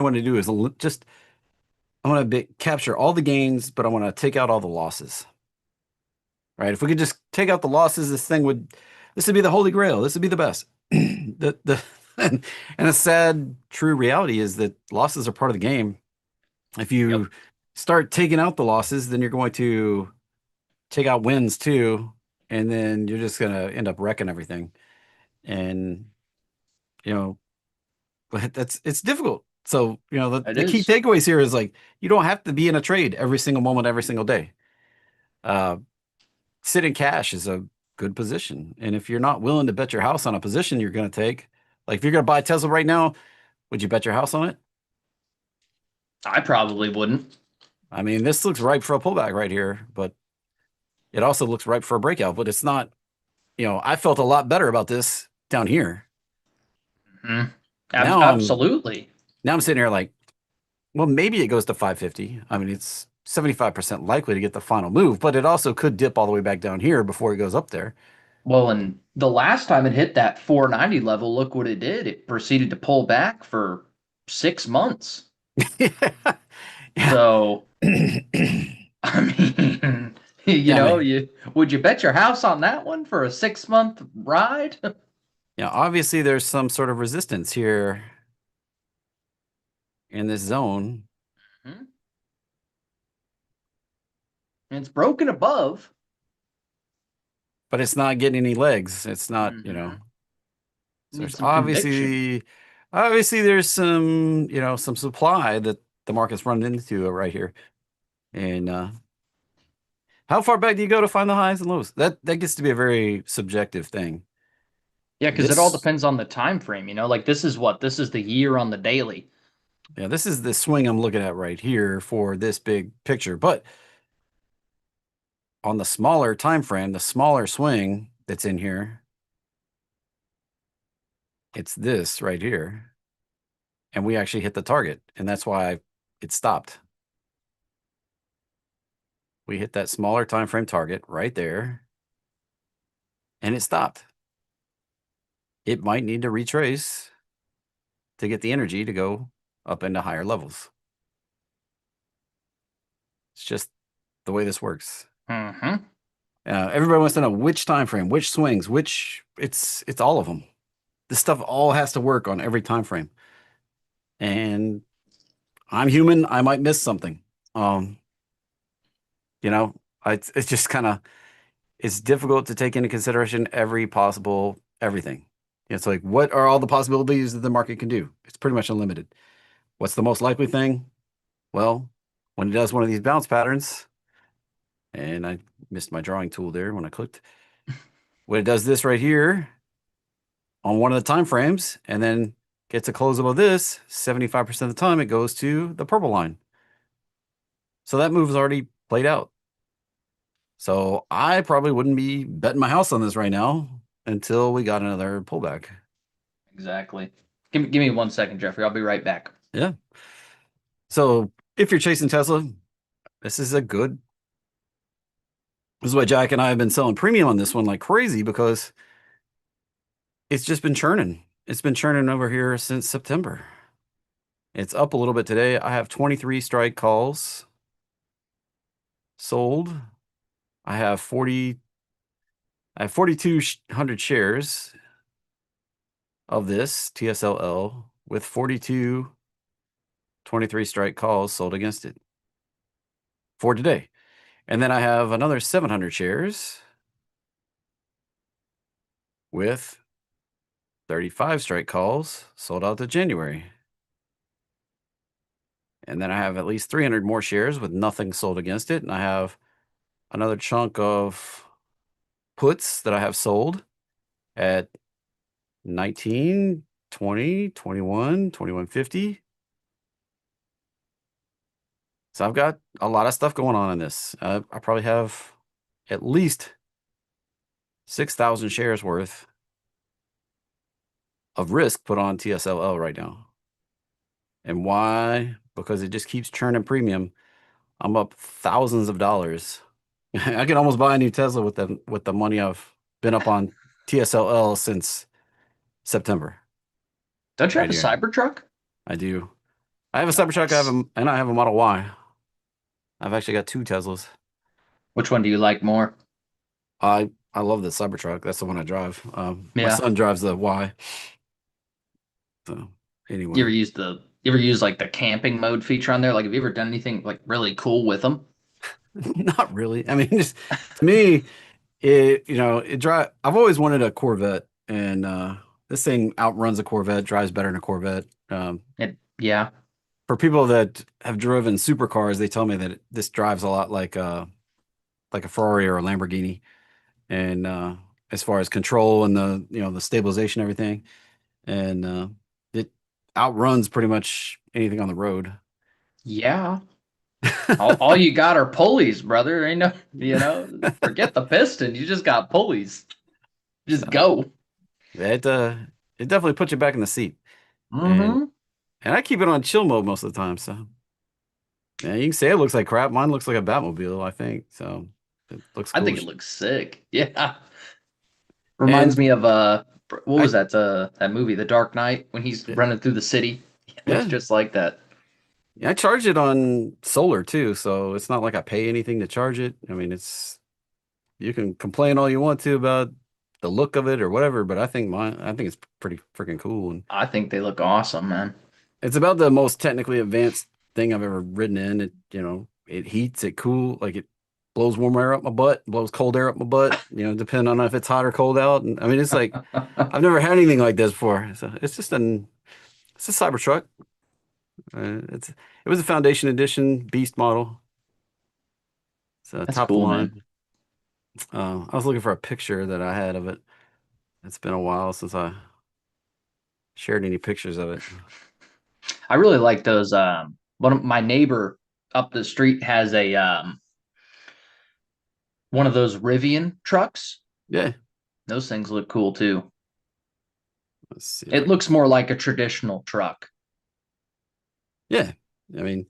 I want to do is just I want to capture all the gains, but I want to take out all the losses. Right? If we could just take out the losses, this would be the holy grail. This would be the best. The and, and a sad true reality is that losses are part of the game. If Yep. you start taking out the losses, then you're going to take out wins too, and then you're just gonna end up wrecking everything. And you know, but it's difficult. So, It the key is. takeaways here is like you don't have to be in a trade every single moment, every single day. Uh, Sit in cash is a good position. And if you're not willing to bet your house on a position you're going to take, like if you're going to buy Tesla right now, would you bet your house on it? I probably wouldn't. I mean, this looks ripe for a pullback right here, but it also looks ripe for a breakout. But it's not, I felt a lot better about this down here. Mhm. Now I'm Absolutely. now I'm sitting here like, well, maybe it goes to 550. I mean, it's 75% likely to get the final move, but it also could dip all the way back down here before it goes up there. Well, and the last time it hit that 490 level, look what it did. It proceeded to pull back for 6 months. Yeah. So, I mean, Yeah, I mean, you would you bet your house on that one for a 6 month ride? obviously there's some sort of resistance here in this zone, Mhm. It's broken above. but it's not getting any legs. It's not, Hmm. so Need there's some conviction. obviously there's some supply that the market's running into right here. And how far back do you go to find the highs and lows? That gets to be a very subjective thing. Yeah, because it all This, depends on the time frame. Like this is what this is the year on the daily. yeah, this is the swing I'm looking at right here for this big picture. But on the smaller time frame, the smaller swing that's in here, it's this right here. And we actually hit the target, and that's why it stopped. We hit that smaller time frame target right there, and it stopped. It might need to retrace to get the energy to go up into higher levels. It's just the way this works. Hmm. Everybody wants to know which time frame, which swings, which it's all of them. This stuff all has to work on every time frame. And I'm human. I might miss something. Um, you know, it's just kind of it's difficult to take into consideration every possible everything. It's like, what are all the possibilities that the market can do? It's pretty much unlimited. What's the most likely thing? Well, when it does one of these bounce patterns, and I missed my drawing tool there when I clicked, when it does this right here on one of the time frames and then gets a close above this, 75% of the time it goes to the purple line. So that move is already played out. So I probably wouldn't be betting my house on this right now until we got another pullback. Exactly. Give me 1 second, Jeffrey. I'll be right back. Yeah. So if you're chasing Tesla, this is a good. This is why Jack and I have been selling premium on this one like crazy because it's just been churning. It's been churning over here since September. It's up a little bit today. I have 23 strike calls sold. I have 40. I have 4,200 shares of this TSLL with 42 23 strike calls sold against it for today. And then I have another 700 shares with 35 strike calls sold out to January. And then I have at least 300 more shares with nothing sold against it. And I have another chunk of puts that I have sold at 19, 20, 21, 21.50. So I've got a lot of stuff going on in this. I probably have at least 6,000 shares worth of risk put on TSLL right now. And why? Because it just keeps churning premium. I'm up thousands of dollars. I can almost buy a new Tesla with the money I've been up on TSLL since September. Don't you have Right a here. Cybertruck? I do. I have a Cybertruck. Nice. I have a Model Y. I've actually got two Teslas. Which one do you like more? I love the Cybertruck. That's the one I drive. My Yeah. son drives the Y. So You ever anyway, use the you ever use like the camping mode feature on there? Like have you ever done anything like really cool with them? not really. I mean, just to me, it drive. I've always wanted a Corvette, and this thing outruns a Corvette, drives better than a Corvette. Yeah. For people that have driven supercars, they tell me that this drives a lot like a Ferrari or a Lamborghini, and as far as control and the stabilization, everything, and it outruns pretty much anything on the road. Yeah. All you got are pulleys, brother. Ain't no, forget the piston. You just got pulleys. Just So go. it definitely puts you back in the seat, and Mm-hmm. and I keep it on chill mode most of the time. So yeah, you can say it looks like crap. Mine looks like a Batmobile, I think. So it looks I cool. think it looks sick. Yeah. And Reminds me of what was I that movie, The Dark Knight, when he's running through the city. It looks yeah, just like that. yeah, I charge it on solar too, so it's not like I pay anything to charge it. I mean, it's you can complain all you want to about the look of it or whatever, but I think it's pretty freaking cool, and I think they look awesome, man. it's about the most technically advanced thing I've ever ridden in. It heats, it cool, like it blows warm air up my butt, blows cold air up my butt, depending on if it's hot or cold out. And I mean, it's like I've never had anything like this before. So it's a Cybertruck. It was a Foundation Edition Beast model. It's That's top of the cool, man. line. I was looking for a picture that I had of it. It's been a while since I shared any pictures of it. I really like those. One of my neighbor up the street has a one of those Rivian trucks. Yeah, Those things look cool too. let's see if I It can. looks more like a traditional truck. Yeah, I mean,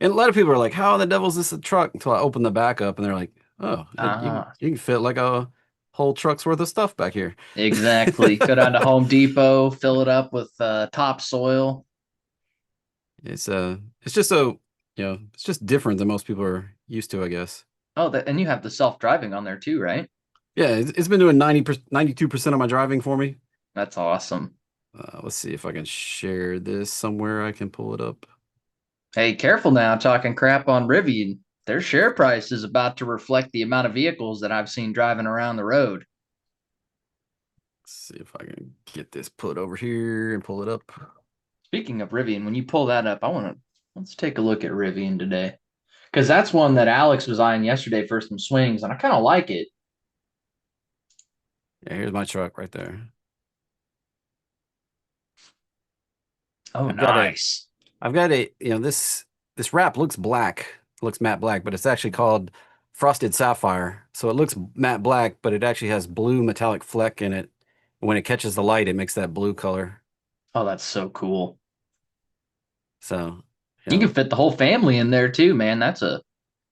and a lot of people are like, "How in the devil's this a truck?" Until I open the back up, and they're like, "Oh, Ah, you can fit like a whole truck's worth of stuff back here." exactly. Go down to Home Depot, fill it up with topsoil. It's just so it's just different than most people are used to, I guess. Oh, and you have the self-driving on there too, right? Yeah, it's been doing 92% of my driving for me. That's awesome. Let's see if I can share this somewhere. I can pull it up. Hey, careful now talking crap on Rivian. Their share price is about to reflect the amount of vehicles that I've seen driving around the road. Let's see if I can get this put over here and pull it up. Speaking of Rivian, when you pull that up, let's take a look at Rivian today. Because that's one that Alex was eyeing yesterday for some swings, and I kind of like it. Yeah, here's my truck right there. Oh, I've got a nice. I've got a, this wrap looks black, looks matte black, but it's actually called frosted sapphire. So it looks matte black, but it actually has blue metallic fleck in it. When it catches the light, it makes that blue color. Oh, that's so cool. So, you You can know, fit the whole family in there too, man.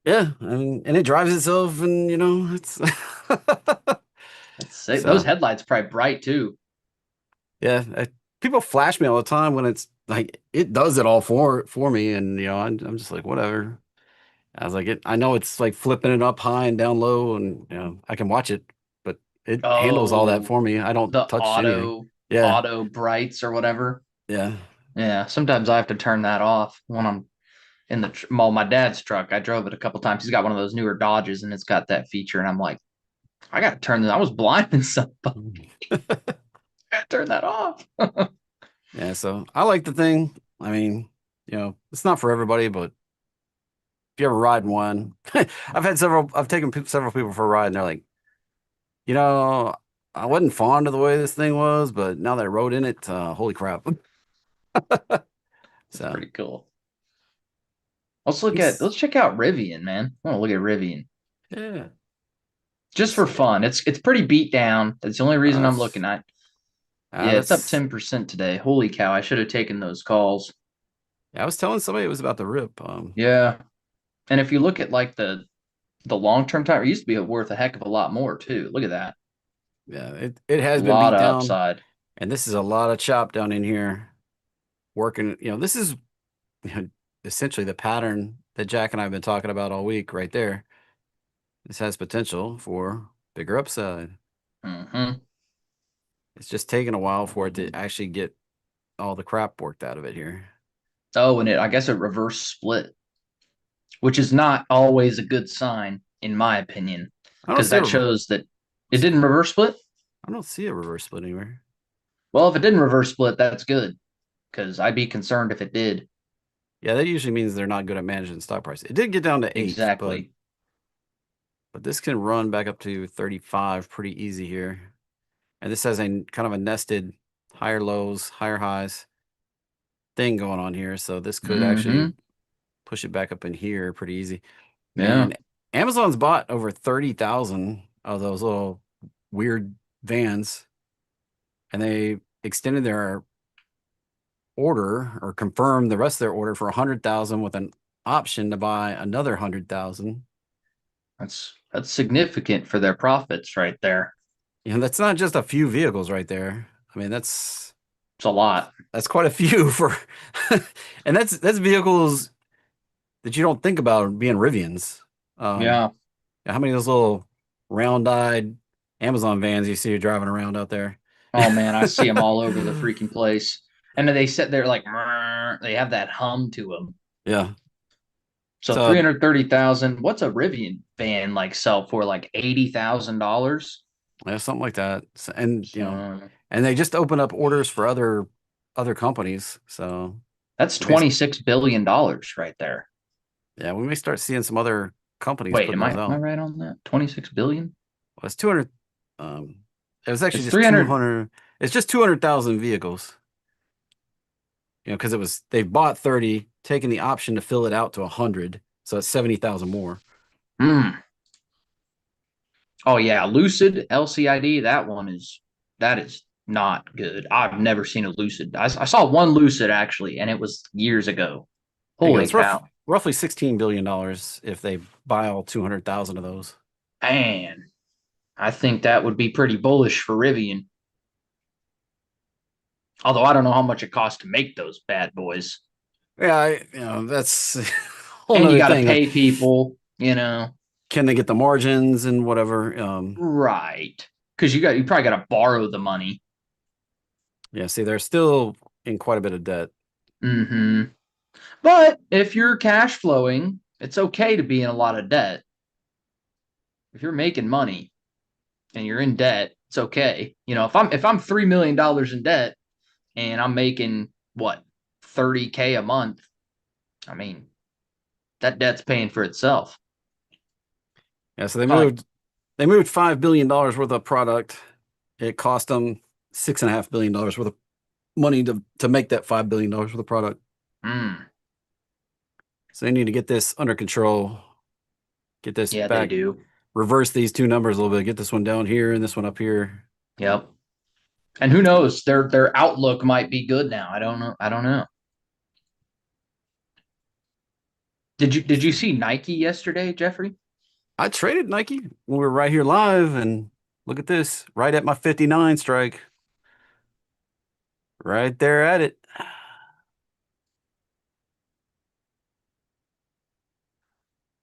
yeah, I mean, and it drives itself, and it's That's sick. Those so headlights probably bright too. yeah. People flash me all the time when it's like it does it all for me, and I'm just like whatever. I was like, I know it's like flipping it up high and down low, and I can watch it, but it handles all that Oh, for me. I don't the touch anything. Yeah, auto brights or whatever. yeah. Yeah, sometimes I have to turn that off when I'm in well, my dad's truck. I drove it a couple times. He's got one of those newer Dodges, and it's got that feature. And I'm like, I got to turn this. I was blinding somebody. I got to turn that off. Yeah, so I like the thing. I mean, it's not for everybody, but if you ever ride one, I've taken several people for a ride, and they're like, you know, I wasn't fond of the way this thing was, but now that I rode in it, holy crap. That's So, pretty cool. it's, Let's check out Rivian, man. I want to look at Rivian yeah, just let's for see. fun. It's pretty beat down. That's the only reason I'm That's, looking at. Yeah, it's up that's, 10% today. Holy cow! I should have taken those calls. yeah, I was telling somebody it was about to rip. Yeah, and if you look at like the long term time, it used to be worth a heck of a lot more too. Look at that. Yeah, it A has been lot beat of down, upside. and this is a lot of chop down in here working. This is you know, essentially the pattern that Jack and I have been talking about all week right there. This has potential for bigger upside. Hmm. It's just taken a while for it to actually get all the crap worked out of it here. Oh, and I guess it reverse split, which is not always a good sign, in my opinion, I don't because see a that reverse. shows that it didn't reverse split. I don't see a reverse split anywhere. Well, if it didn't reverse split, that's good because I'd be concerned if it did. Yeah, that usually means they're not good at managing stock price. It did get down to 8, Exactly. but this can run back up to 35 pretty easy here. And this has a kind of a nested higher lows, higher highs thing going on here. So this could Hmm. actually push it back up in here pretty easy. Yeah, And Amazon's bought over 30,000 of those little weird vans, and they extended their order or confirmed the rest of their order for 100,000 with an option to buy another 100,000. that's significant for their profits right there. That's not just a few vehicles right there. I mean, It's a lot. that's quite a few for, and that's vehicles that you don't think about being Rivians. Um, Yeah. how many of those little round-eyed Amazon vans you see driving around out there? Oh man, I see them all over the freaking place. And then they sit there like they have that hum to them. Yeah. So So 330,000. What's a Rivian van like sell for? Like $80,000. yeah, something like that. So, and So and they just opened up orders for other companies. So that's we may, $26 billion right there. yeah, we may start seeing some other companies Wait, putting am those I out. right on that? 26 billion? Well, it's 200. Um, it was actually It's just 300. 200. It's just 200,000 vehicles. Because they've bought 30, taken the option to fill it out to 100, so it's 70,000 more. Hmm. Oh yeah, Lucid LCID. That is not good. I've never seen a Lucid. I saw one Lucid actually, and it was years ago. Holy It's cow! roughly $16 billion if they buy all 200,000 of those. Man, I think that would be pretty bullish for Rivian. Although I don't know how much it costs to make those bad boys, Yeah, that's a whole and you nother got to thing. pay people. You know, Can they get the margins and whatever? right? Because you probably got to borrow the money. Yeah, see, they're still in quite a bit of debt. Hmm. But if you're cash flowing, it's okay to be in a lot of debt. If you're making money and you're in debt, it's okay. If I'm $3 million in debt and I'm making what 30K a month, I mean that debt's paying for itself. Yeah, so Kind of like, they moved $5 billion worth of product. It cost them $6.5 billion worth of money to make that $5 billion worth of product. mm, So they need to get this under control, get this yeah, they back, do. reverse these two numbers a little bit, get this one down here and this one up here. Yep. And who knows? Their outlook might be good now. I don't know. I don't know. Did you see Nike yesterday, Jeffrey? I traded Nike when we were right here live, and look at this, right at my 59 strike, right there at it.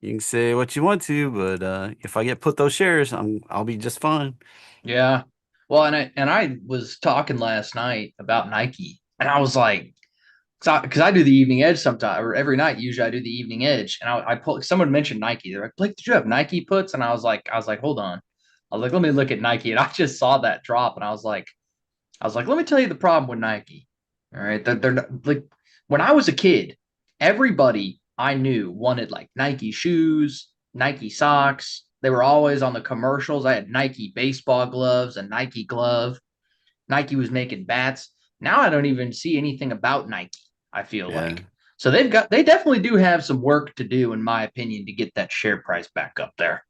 You can say what you want to, but if I get put those shares, I'll be just fine. Yeah. Well, and I was talking last night about Nike, and I was like, because I do the evening edge sometimes, or every night. Usually, I do the evening edge, and I pull. Someone mentioned Nike. They're like, Blake, did you have Nike puts? And I was like, hold on. I was like, let me look at Nike, and I just saw that drop, and I was like, let me tell you the problem with Nike. All right, they're like when I was a kid, everybody I knew wanted like Nike shoes, Nike socks. They were always on the commercials. I had Nike baseball gloves, a Nike glove. Nike was making bats. Now I don't even see anything about Nike, I feel Yeah. like. So they definitely do have some work to do, in my opinion, to get that share price back up there.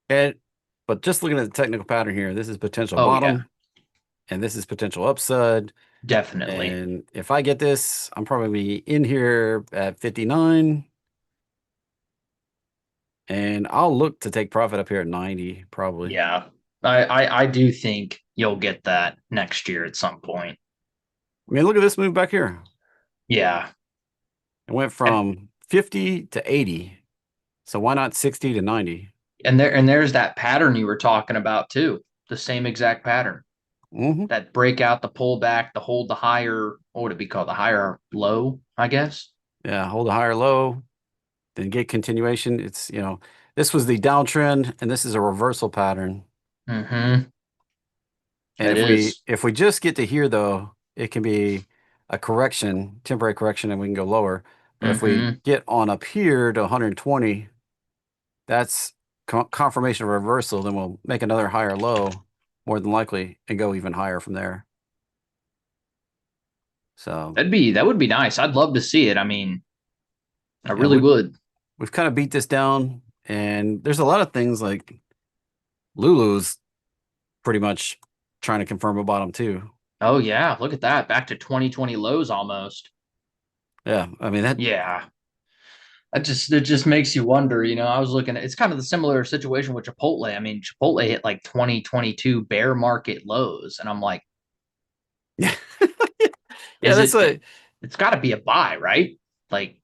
And but just looking at the technical pattern here, this is potential Oh yeah, bottom, and this is potential upside. definitely. And if I get this, I'm probably in here at 59, and I'll look to take profit up here at 90, probably. Yeah. I do think you'll get that next year at some point. I mean, look at this move back here. Yeah. It went And from 50 to 80. So why not 60 to 90? there's that pattern you were talking about too. The same exact pattern. Hmm. That breakout, the pullback, the hold, the higher, what would it be called? The higher low, I guess. Yeah, hold a higher low, then get continuation. It's, this was the downtrend and this is a reversal pattern. Mm-hmm. And It if is. we just get to here though, it can be a correction, temporary correction, and we can go lower. But if we Mm-hmm. get on up here to 120, that's confirmation of reversal, then we'll make another higher low, more than likely, and go even higher from there. So That would be nice. I'd love to see it. I mean, I yeah, really would. we've kind of beat this down, and there's a lot of things like Lulu's pretty much trying to confirm a bottom too. Oh yeah, look at that. Back to 2020 lows almost. Yeah, I mean that. Yeah. It just makes you wonder, I was looking at it's kind of the similar situation with Chipotle. I mean, Chipotle hit like 2022 bear market lows, and I'm like, Yeah, yeah, is that's it like it's got to be a buy, right? Like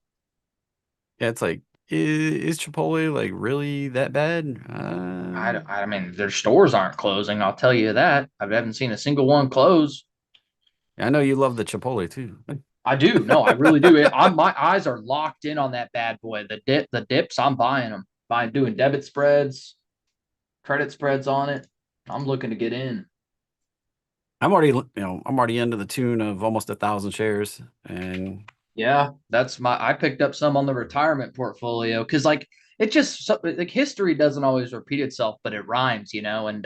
yeah, it's like is Chipotle like really that bad? I mean, their stores aren't closing, I'll tell you that. I haven't seen a single one close. I know you love the Chipotle too. I do. No, I really do. My eyes are locked in on that bad boy. The dips, I'm buying them. Buying doing debit spreads, credit spreads on it. I'm looking to get in. I'm already into the tune of almost 1,000 shares, and Yeah, I picked up some on the retirement portfolio because like it just like history doesn't always repeat itself, but it rhymes, and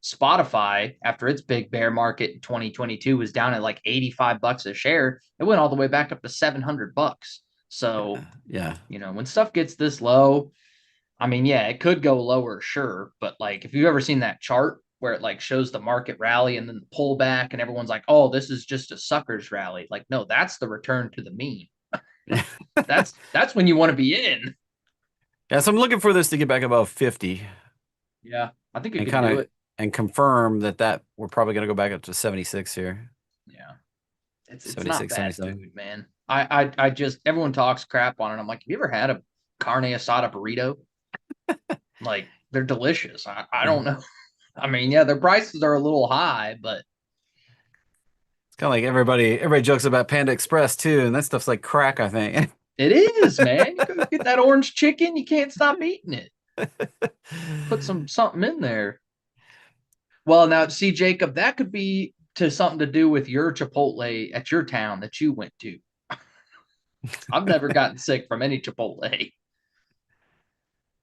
Spotify after its big bear market in 2022 was down at like $85 a share. It went all the way back up to $700. So, yeah, when stuff gets this low, I mean, yeah, it could go lower, sure, but like if you've ever seen that chart where it like shows the market rally and then the pullback and everyone's like, "Oh, this is just a sucker's rally." Like, no, that's the return to the mean. yeah. That's when you want to be in. Yeah, so I'm looking for this to get back above 50 Yeah, I think it and could do kind of it. and confirm that we're probably going to go back up to 76 here. Yeah. It's not 76, bad 77. food, man. I just everyone talks crap on it. I'm like, have you ever had a carne asada burrito? Like, they're delicious. I Yeah. don't know. I mean, yeah, their prices are a little high, but It's kind of like everybody jokes about Panda Express too, and that stuff's like crack, I think. it is, man. You go get that orange chicken, you can't stop eating it. Put something in there. Well, now see, Jacob, that could be to something to do with your Chipotle at your town that you went to. I've never gotten sick from any Chipotle.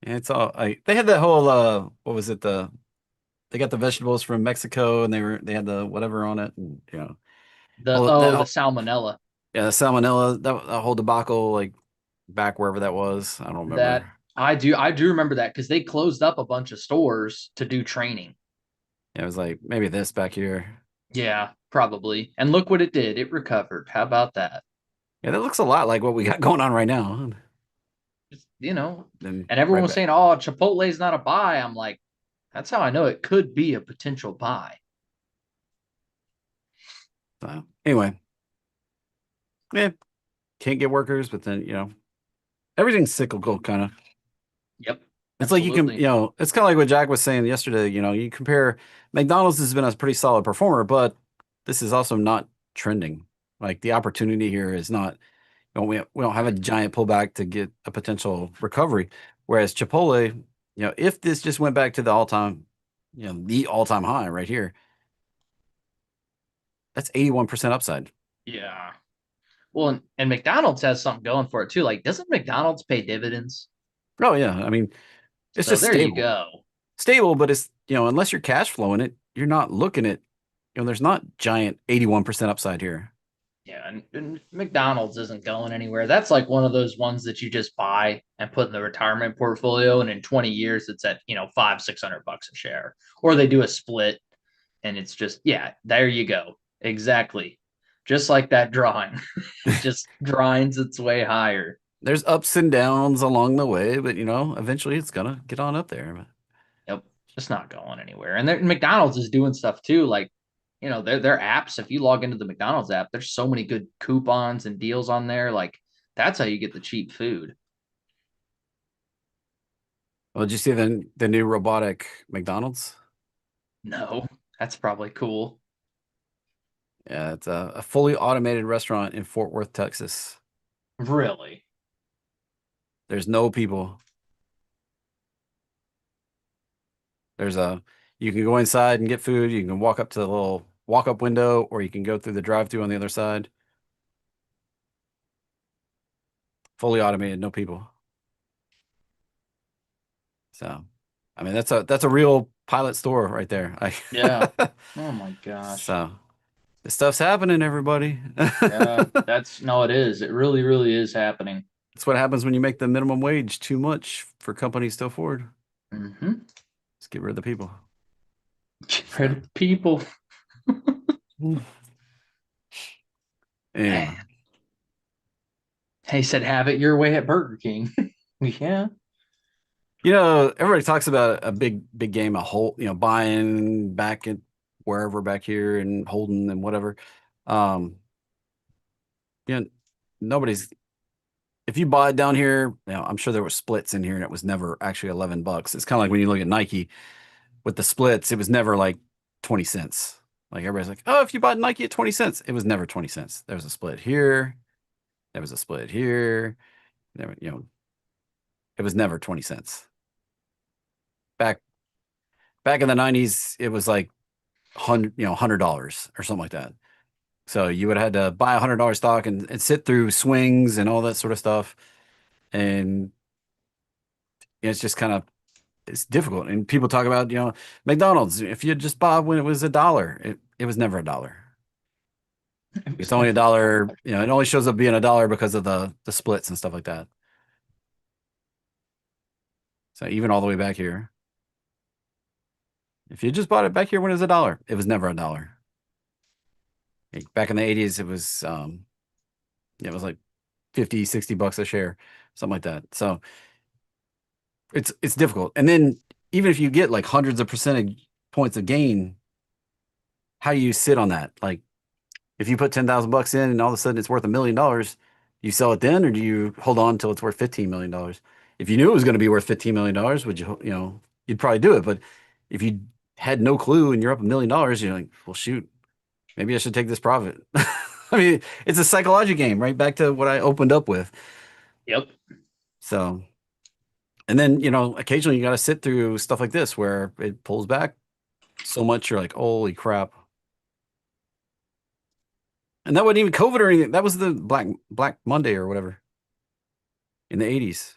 Yeah, it's all they had that whole what was it, they got the vegetables from Mexico and they had the whatever on it, and well that The whole, salmonella. yeah, the salmonella, that whole debacle, like back wherever that was, I don't That remember. I do remember that because they closed up a bunch of stores to do training. Yeah, it was like maybe this back here. Yeah, probably. And look what it did. It recovered. How about that? Yeah, that looks a lot like what we got going on right now. Just, Then and everyone right was back. saying, "Oh, Chipotle's not a buy." I'm like, that's how I know it could be a potential buy. So anyway, yeah, can't get workers, but then everything's cyclical kind of. Yep, It's like you can, absolutely. it's kind of like what Jack was saying yesterday. You compare McDonald's has been a pretty solid performer, but this is also not trending. Like the opportunity here is not, we don't have a Mm-mm. giant pullback to get a potential recovery. Whereas Chipotle, if this just went back to the all-time high right here, that's 81% upside. Yeah. Well, and McDonald's has something going for it too. Like, doesn't McDonald's pay dividends? Oh yeah, I mean, it's So just there you stable. go. Stable, but it's, unless you're cash flowing it, you're not looking at, there's not giant 81% upside here. Yeah, and McDonald's isn't going anywhere. That's like one of those ones that you just buy and put in the retirement portfolio, and in 20 years, it's at $500-600 a share. Or they do a split, and it's just yeah, there you go, exactly, just like that drawing. It just grinds its way higher. There's ups and downs along the way, but eventually it's gonna get on up there. Yep, it's not going anywhere. And McDonald's is doing stuff too, like their apps. If you log into the McDonald's app, there's so many good coupons and deals on there. Like That's how you get the cheap food. Well, did you see the new robotic McDonald's? No, that's probably cool. Yeah, it's a fully automated restaurant in Fort Worth, Texas. Really? There's no people. There's a You can go inside and get food. You can walk up to the little walk-up window, or you can go through the drive-through on the other side. Fully automated, no people. So, I mean, that's a real pilot store right there. Yeah. Oh my gosh. So this stuff's happening, everybody. Yeah, that's no, it is. It really, really is happening. That's what happens when you make the minimum wage too much for companies to afford. Hmm. Just get rid of the people. Get rid So of people. anyway, Man, he said, "Have it your way at Burger King." Yeah. everybody talks about a big game, a whole, buying back in wherever back here and holding and whatever. Um, you know, nobody's if you buy it down here, I'm sure there were splits in here and it was never actually $11. It's kind of like when you look at Nike with the splits, it was never like 20 cents. Like everybody's like, oh, if you bought Nike at 20 cents, it was never 20 cents. There was a split here, there was a split here. There, it was never 20 cents. Back back in the 90s, it was like $100 or something like that. So you would have had to buy $100 stock and sit through swings and all that sort of stuff. And it's just kind of it's difficult. And people talk about, McDonald's. If you just bought when it was $1, it was never $1. It It's was only a never. dollar. It only shows up being $1 because of the splits and stuff like that. So even all the way back here, if you just bought it back here when it was $1, it was never $1. Like, back in the 80s, it was like 50, $60 a share, something like that. So it's difficult. And then even if you get like hundreds of percentage points of gain, how do you sit on that? Like, if you put 10,000 bucks in and all of a sudden it's worth $1 million, you sell it then, or do you hold on until it's worth $15 million? If you knew it was going to be worth $15 million, would you'd probably do it. But if you had no clue and you're up $1 million, you're like, well, shoot, maybe I should take this profit. I mean, it's a psychology game, right? Back to what I opened up with. Yep. So, and then, occasionally you got to sit through stuff like this where it pulls back so much, you're like, holy crap. And that wasn't even COVID or anything. That was the Black Monday or whatever in the 80s.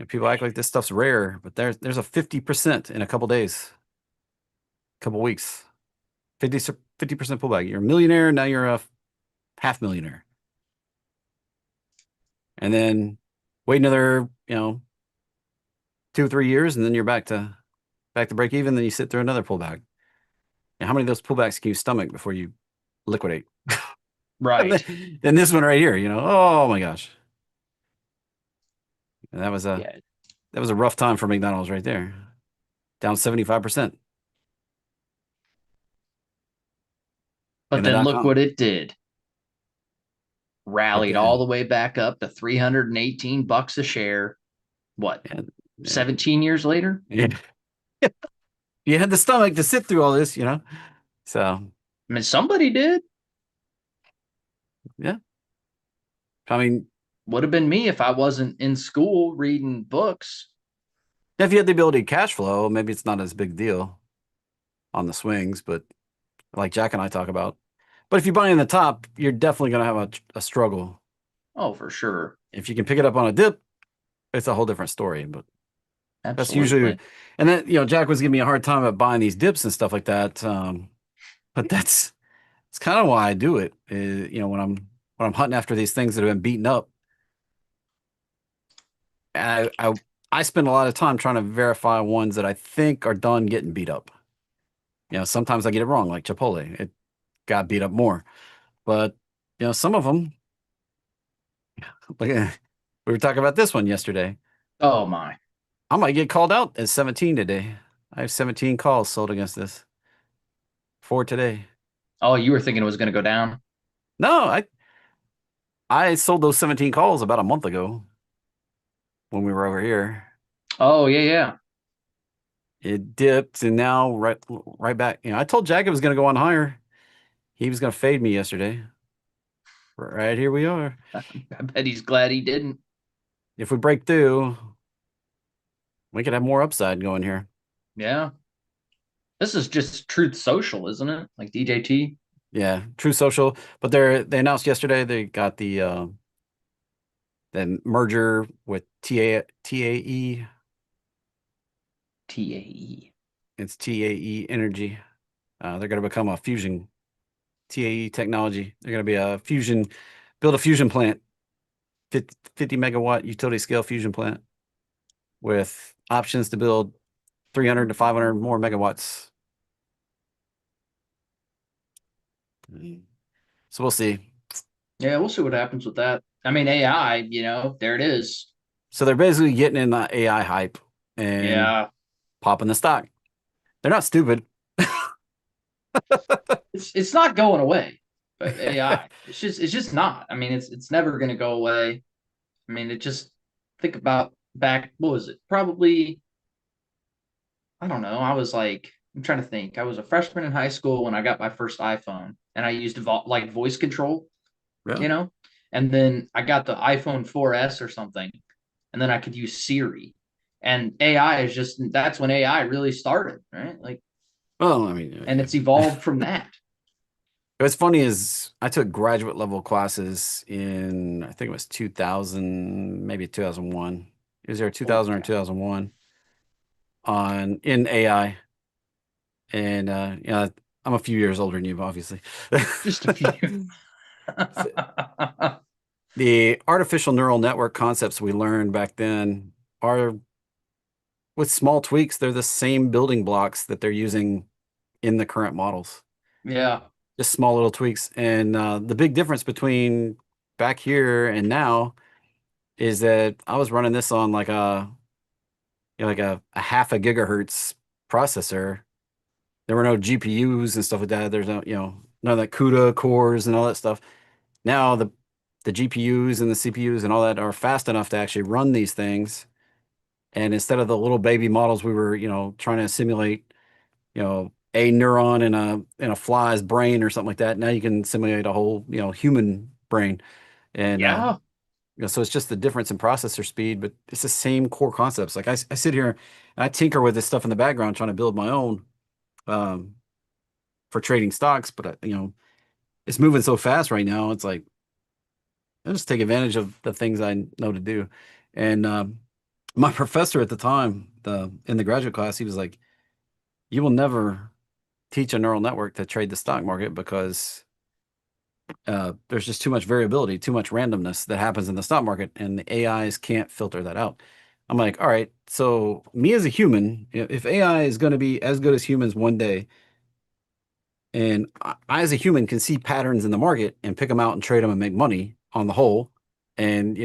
And people act like this stuff's rare, but there's a 50% in a couple days, couple weeks. 50% pullback. You're a millionaire, now you're a half millionaire. And then wait another, 2 or 3 years, and then you're back to break even, then you sit through another pullback. And how many of those pullbacks can you stomach before you liquidate? And Right. then this one right here, oh my gosh. And Yeah. that was a rough time for McDonald's right there. Down 75% But in the then dot look com. what it did. Rallied all Again. the way back up to $318 a share. What? And, and 17 years later? yeah, you had the stomach to sit through all this. So I mean, somebody did. yeah. I mean, Would have been me if I wasn't in school reading books. if you had the ability to cash flow, maybe it's not as big deal on the swings, but like Jack and I talk about. But if you buy in the top, you're definitely going to have a struggle. Oh, for sure. If you can pick it up on a dip, it's a whole different story. But that's usually, Absolutely. and then, Jack was giving me a hard time about buying these dips and stuff like that. But it's kind of why I do it. When I'm hunting after these things that have been beaten up, I spend a lot of time trying to verify ones that I think are done getting beat up. Sometimes I get it wrong, like Chipotle. It got beat up more. But, some of them, like we were talking about this one yesterday. Oh, my. I might get called out at 17 today. I have 17 calls sold against this for today. Oh, you were thinking it was going to go down? No, I sold those 17 calls about a month ago when we were over here. Oh yeah, yeah. It dipped and now right back. I told Jack it was going to go on higher. He was going to fade me yesterday. Right here we are. I bet he's glad he didn't. If we break through, we could have more upside going here. Yeah. This is just Truth Social, isn't it? Like DJT. Yeah, True Social. But they announced yesterday they got the merger with TAE. TAE. It's TAE Energy. They're going to become a fusion TAE technology. They're going to be build a fusion plant, 50 megawatt utility scale fusion plant with options to build 300 to 500 more megawatts. So we'll see. Yeah, we'll see what happens with that. I mean, AI, there it is. So they're basically getting in the AI hype and Yeah. popping the stock. They're not stupid. It's not going away. But AI. It's just not. I mean, it's never gonna go away. I mean, it just think about back, what was it? Probably, I don't know. I'm trying to think. I was a freshman in high school when I got my first iPhone and I used like voice control, Yeah. you know? And then I got the iPhone 4S or something, and then I could use Siri. And AI is just, that's when AI really started, right? Like, Well, I mean, and it's evolved from that. what's funny is I took graduate level classes in, I think it was 2000, maybe 2001. It was there Holy 2000 or cow. 2001 in AI. And I'm a few years older than you, obviously. Just a few. The artificial neural network concepts we learned back then are, with small tweaks, they're the same building blocks that they're using in the current models. Yeah. Just small little tweaks. And the big difference between back here and now is that I was running this on like a half a gigahertz processor. There were no GPUs and stuff like that. There's none of that CUDA cores and all that stuff. Now the GPUs and the CPUs and all that are fast enough to actually run these things. And instead of the little baby models we were, trying to simulate, a neuron in a fly's brain or something like that. Now you can simulate a whole, human brain. And Yeah. so it's just the difference in processor speed, but it's the same core concepts. Like I sit here and I tinker with this stuff in the background trying to build my own um, for trading stocks, but it's moving so fast right now. It's like I just take advantage of the things I know to do. And my professor at the time, in the graduate class, he was like, "You will never teach a neural network to trade the stock market because there's just too much variability, too much randomness that happens in the stock market, and the AIs can't filter that out." I'm like, all right, so me as a human, if AI is going to be as good as humans one day, and I as a human can see patterns in the market and pick them out and trade them and make money on the whole, and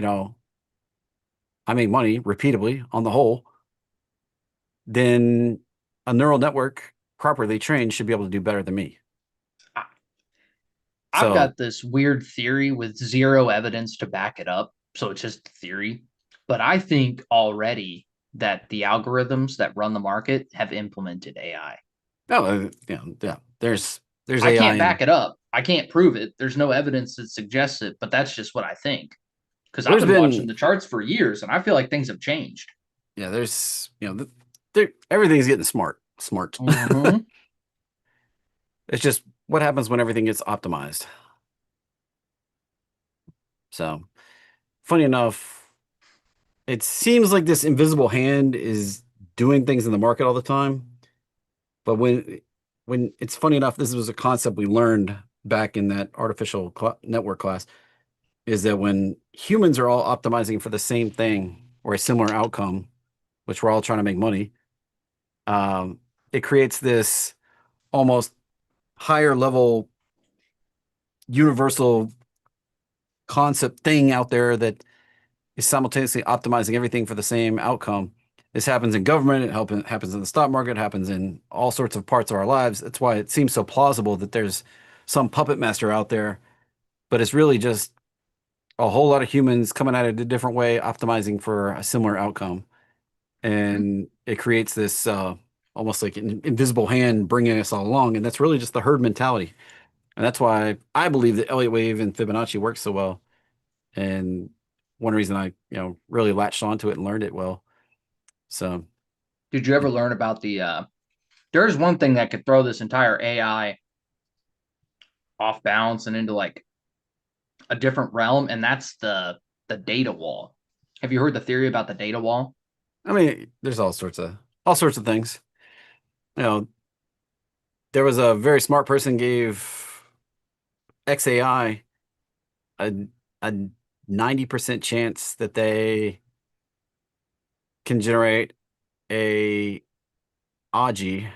I make money repeatably on the whole, then a neural network properly trained should be able to do better than me. I- I've So got this weird theory with zero evidence to back it up. So it's just theory. But I think already that the algorithms that run the market have implemented AI. no, yeah, there's I AI can't and back it up. I can't prove it. There's no evidence that suggests it, but that's just what I think. Because I've there's been watching been the charts for years and I feel like things have changed. yeah, there's everything's getting smart. Mm-hmm. It's just what happens when everything gets optimized. So funny enough, it seems like this invisible hand is doing things in the market all the time. But when it's funny enough, this was a concept we learned back in that artificial network class, is that when humans are all optimizing for the same thing or a similar outcome, which we're all trying to make money, um, it creates this almost higher level universal concept thing out there that is simultaneously optimizing everything for the same outcome. This happens in government, happens in the stock market, happens in all sorts of parts of our lives. That's why it seems so plausible that there's some puppet master out there, but it's really just a whole lot of humans coming at it a different way, optimizing for a similar outcome. And it creates this almost like an invisible hand bringing us all along. And that's really just the herd mentality. And that's why I believe that Elliott wave and Fibonacci works so well. And one reason I, really latched onto it and learned it well. So, Did you ever learn about there's one thing that could throw this entire AI off balance and into like a different realm, and that's the data wall. Have you heard the theory about the data wall? I mean, there's all sorts of things. You know, there was a very smart person gave XAI a a 90% chance that they can generate a AGI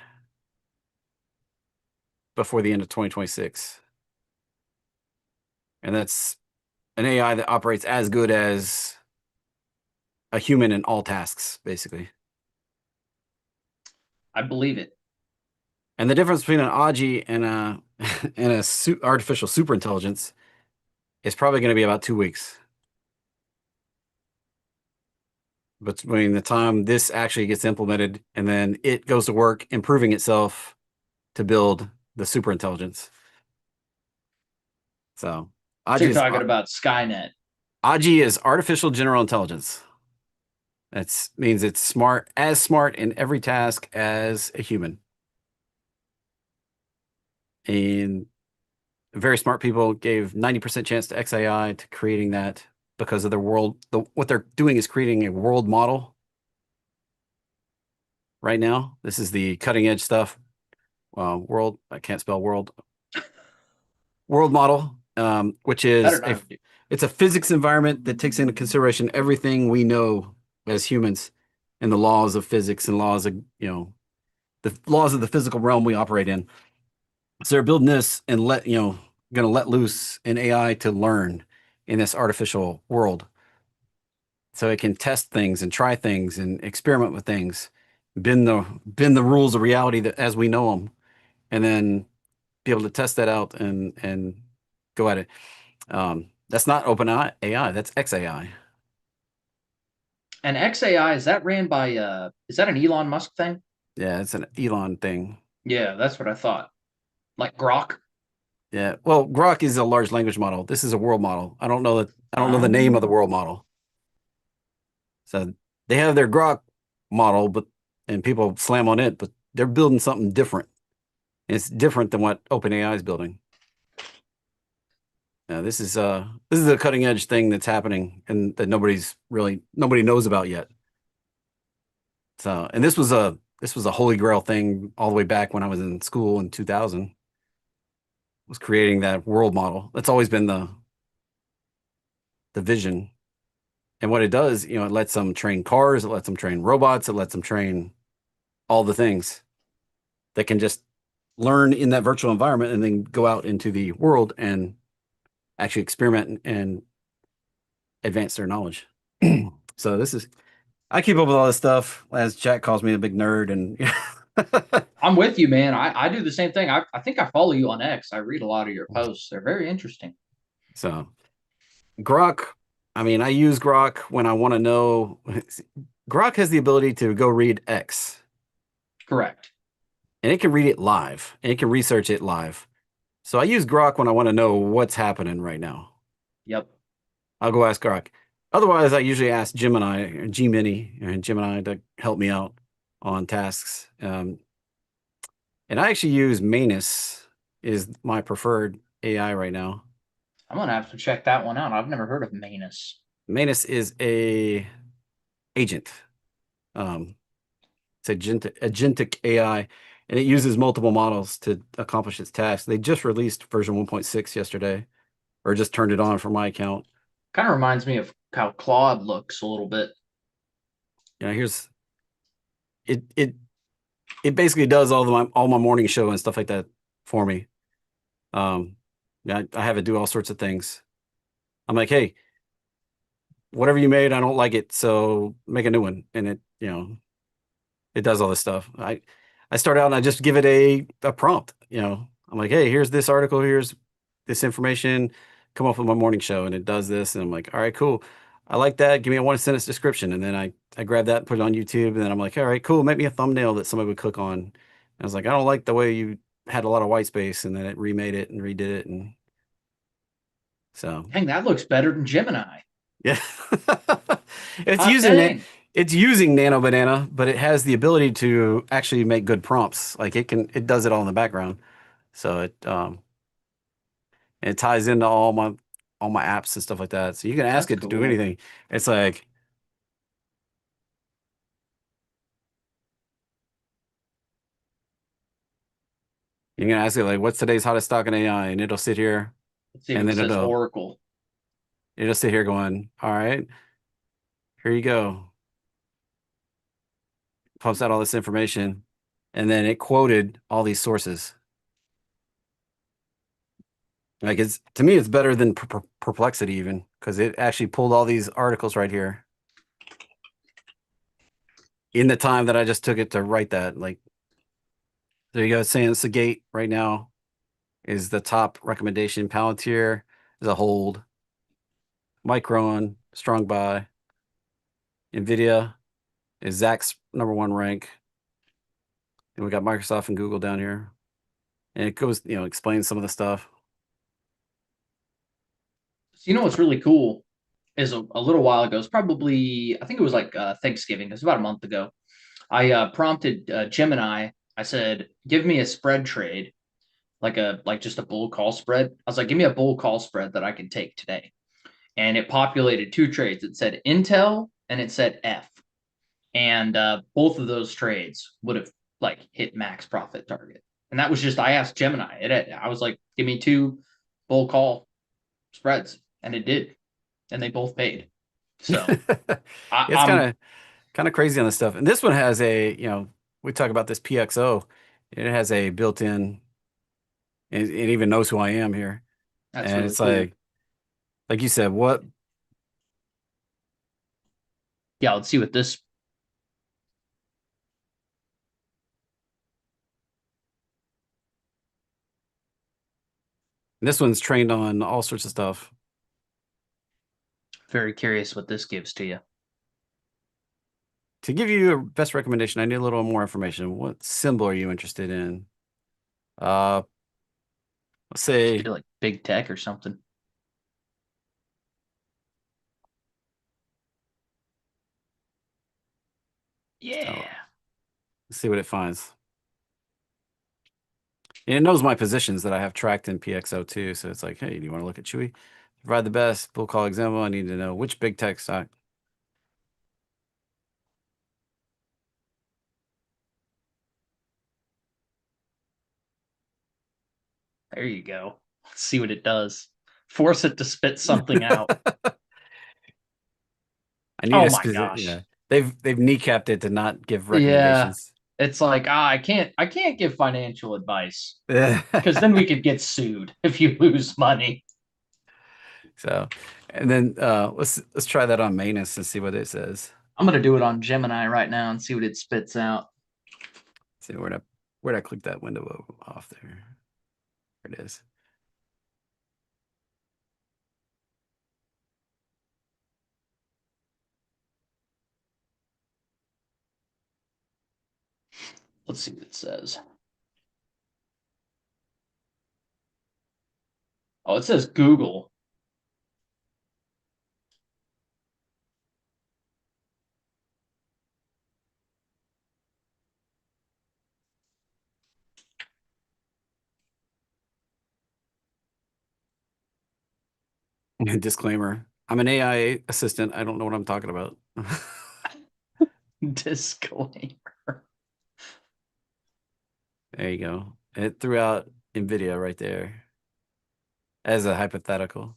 before the end of 2026. And that's an AI that operates as good as a human in all tasks, basically. I believe it. And the difference between an AGI and a and a artificial superintelligence is probably going to be about 2 weeks between the time this actually gets implemented and then it goes to work improving itself to build the superintelligence. So So AGI you're is talking about Skynet. AGI is artificial general intelligence. That means it's smart in every task as a human. And very smart people gave 90% chance to XAI to creating that because of their world. What they're doing is creating a world model right now. This is the cutting edge stuff. World, I can't spell world model, which Better is not do. it's a physics environment that takes into consideration everything we know as humans and the laws of physics and laws of, the laws of the physical realm we operate in. So they're building this and going to let loose an AI to learn in this artificial world. So it can test things and try things and experiment with things, bend the rules of reality that as we know them, and then be able to test that out and go at it. That's not open AI, that's XAI. And XAI, is that ran by is that an Elon Musk thing? Yeah, it's an Elon thing. Yeah, that's what I thought. Like Grok. Yeah. Well, Grok is a large language model. This is a world model. I don't know the name of the Um, world model. So they have their Grok model, and people slam on it, but they're building something different. And it's different than what OpenAI is building. This is a cutting edge thing that's happening and that nobody knows about yet. So, and this was a holy grail thing all the way back when I was in school in 2000, was creating that world model. That's always been the vision. And what it does, it lets them train cars, it lets them train robots, it lets them train all the things that can just learn in that virtual environment and then go out into the world and actually experiment and advance their knowledge. So I keep up with all this stuff as Jack calls me a big nerd and I'm with you, man. I do the same thing. I think I follow you on X. I read a lot of your posts. They're very interesting. so Grok, I mean, I use Grok when I want to know. Grok has the ability to go read X Correct. and it can read it live and it can research it live. So I use Grok when I want to know what's happening right now. Yep. I'll go ask Grok. Otherwise, I usually ask Gemini or Gmini and Gemini to help me out on tasks. And I actually use Manus is my preferred AI right now. I'm gonna have to check that one out. I've never heard of Manus. Manus is a agent. Um, it's agentic AI, and it uses multiple models to accomplish its tasks. They just released version 1.6 yesterday, or just turned it on for my account. Kind of reminds me of how Claude looks a little bit. Here's it. It basically does all my morning show and stuff like that for me. Um, yeah, I have it do all sorts of things. I'm like, hey, whatever you made, I don't like it, so make a new one. And it does all this stuff. I start out and I just give it a prompt. I'm like, hey, here's this article, here's this information. come up with my morning show and it does this. And I'm like, all right, cool. I like that. Give me a 1 sentence description. And then I grab that and put it on YouTube. And then I'm like, all right, cool. Make me a thumbnail that somebody would click on. And I was like, I don't like the way you had a lot of white space. And then it remade it and redid it. And so, Dang, that looks better than Gemini. yeah, it's Hot using dang. it's using Nano Banana, but it has the ability to actually make good prompts. Like it does it all in the background. So it ties into all my apps and stuff like that. So you can ask That's it to do cool. anything. It's like you can ask it like, "What's today's hottest stock in AI?" And it'll sit here, Let's see if and it then says it'll Oracle. it'll sit here going, "All right, here you go." Pumps out all this information, and then it quoted all these sources. Like it's to me, it's better than Perplexity even because it actually pulled all these articles right here in the time that I just took it to write that. Like there you go, it's saying it's a gate right now is the top recommendation. Palantir is a hold. Micron, strong buy. Nvidia is Zach's number one rank. And we got Microsoft and Google down here. And it goes, explains some of the stuff. So you know what's really cool is a little while ago. It's probably I think it was like Thanksgiving. It was about a month ago. I prompted Gemini. I said, "Give me a spread trade, like just a bull call spread." I was like, "Give me a bull call spread that I can take today." And it populated two trades. It said Intel and it said F, and both of those trades would have like hit max profit target. And that was just I asked Gemini. I was like, "Give me two bull call spreads," and it did, and they both paid. So It's I'm kind of crazy on this stuff. And this one has we talk about this PXO. It has a built-in, it even knows who I am here. that's And really it's cool. like you said, what Yeah, let's see what this. this one's trained on all sorts of stuff. Very curious what this gives to you. To give you a best recommendation, I need a little more information. What symbol are you interested in? Uh, let's Just do say, like big tech or something. oh, Yeah. let's see what it finds. And it knows my positions that I have tracked in PXO too. So it's like, hey, do you want to look at Chewy? Provide the best bull call example. I need to know which big tech stock. There you go. Let's see what it does. Force it to spit something out. I need Oh a my specific, gosh. they've kneecapped it to not give Yeah. recommendations. It's like, I can't give financial advice because then we could get sued if you lose money. So, and then let's try that on Manus and see what it says. I'm gonna do it on Gemini right now and see what it spits out. See where'd I click that window off there? There it is. Let's see what it says. Oh, it says Google. Disclaimer. I'm an AI assistant. I don't know what I'm talking about. Disclaimer. There you go. It threw out NVIDIA right there as a hypothetical.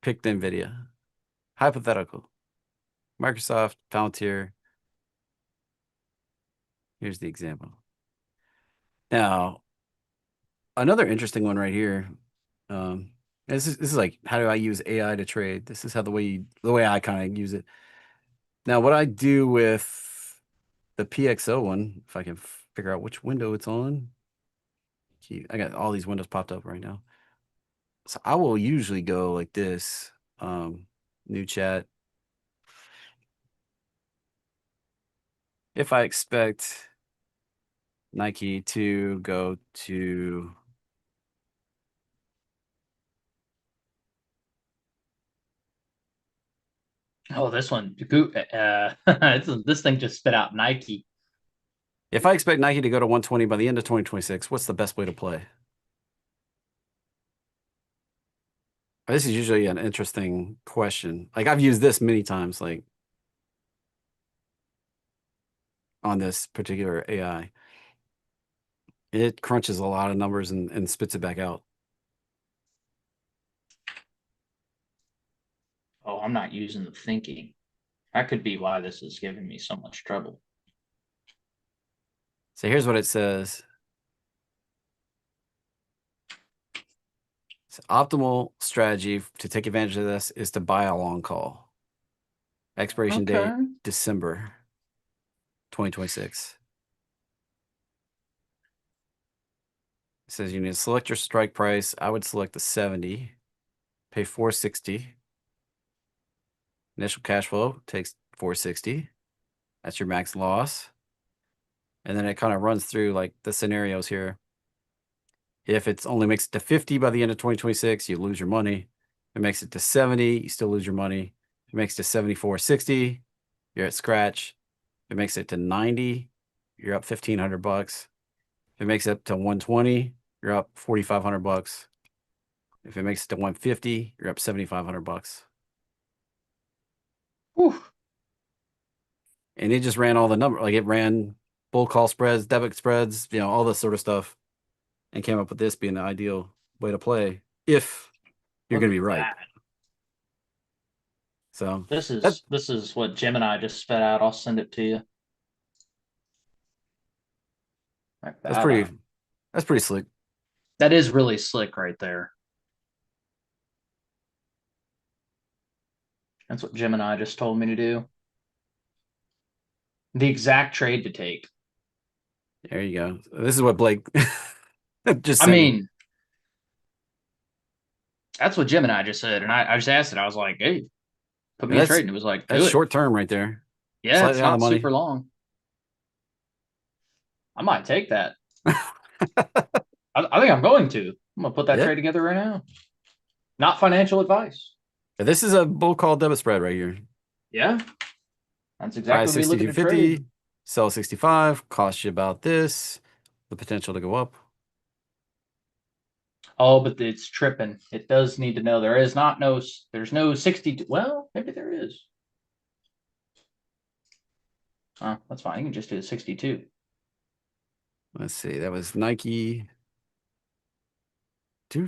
Picked NVIDIA. Hypothetical. Microsoft, Palantir. Here's the example. Now, another interesting one right here. This is like how do I use AI to trade? This is how the way I kind of use it. Now, what I do with the PXO one, if I can figure out which window it's on. I got all these windows popped up right now. So I will usually go like this. New chat. If I expect Nike to go to Oh, this one. This thing just spit out Nike. if I expect Nike to go to 120 by the end of 2026, what's the best way to play? This is usually an interesting question. Like I've used this many times, like on this particular AI. It crunches a lot of numbers and spits it back out. Oh, I'm not using the thinking. That could be why this is giving me so much trouble. So here's what it says. So optimal strategy to take advantage of this is to buy a long call. Expiration date Okay. December 2026. It says you need to select your strike price. I would select the 70, pay 460. Initial cash flow takes 460. That's your max loss. And then it kind of runs through like the scenarios here. If it only makes it to 50 by the end of 2026, you lose your money. If it makes it to 70, you still lose your money. If it makes it to 74.60, you're at scratch. If it makes it to 90, you're up 1,500 bucks. If it makes it up to 120, you're up 4,500 bucks. If it makes it to 150, you're up 7,500 bucks. Whew. And it just ran all the number, like it ran bull call spreads, debit spreads, all this sort of stuff, and came up with this being the ideal way to play if you're Look going to at be right. that. So This that, is this is what Gemini just spat out. I'll send it to you. Like that's that. pretty that's pretty slick. That is really slick right there. That's what Gemini just told me to do. The exact trade to take. There you go. This is what Blake just I sent me. mean, that's what Gemini just said. And I just asked it. I was like, hey, put And me a trade. And it was like, that's do it. short term right there. Yeah, Slightly it's out of not the money. super long. I might take that. I think I'm going to. I'm going to put that Yeah. trade together right now. Not financial advice. This is a bull call debit spread right here. Yeah, that's Buy exactly what we looking to trade. 62.50, sell 65, cost you about this, the potential to go up. Oh, but it's tripping. It does need to know there is not no, there's no 62. Well, maybe there is. That's fine. You can just do the 62. Let's see. That was Nike. Two.